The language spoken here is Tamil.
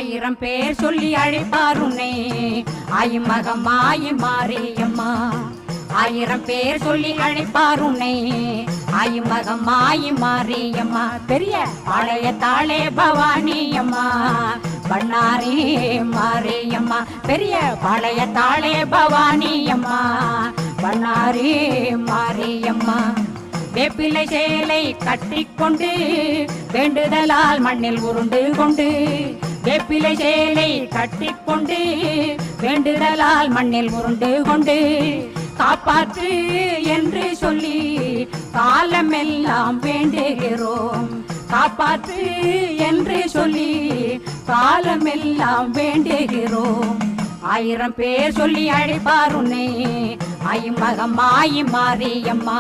ஆயிரம் பேர் சொல்லி அழைப்பார் உன்னை ஆயிமகமாயி மாரியம்மா ஆயிரம் பேர் சொல்லி அழைப்பார் உன்னை ஆயிமகமாயி மாரியம்மா பெரிய பாளையத்தாளே பவானி அம்மா பண்ணாரி மாரியம்மா பெரிய பாளையத்தாளே பவானி அம்மா பண்ணாரி மாரியம்மா வேப்பிலை சேலை கட்டிக்கொண்டு வேண்டுதலால் மண்ணில் உருண்டு கொண்டு வேப்பிலை சேலை கட்டிக்கொண்டு வேண்டுதலால் மண்ணில் உருண்டு கொண்டு காப்பாற்று என்று சொல்லி காலமெல்லாம் வேண்டுகிறோம் காப்பாற்று என்று சொல்லி காலமெல்லாம் வேண்டுகிறோம் ஆயிரம் பேர் சொல்லி அழைப்பார் உன்னை ஐமகமாயி மாரியம்மா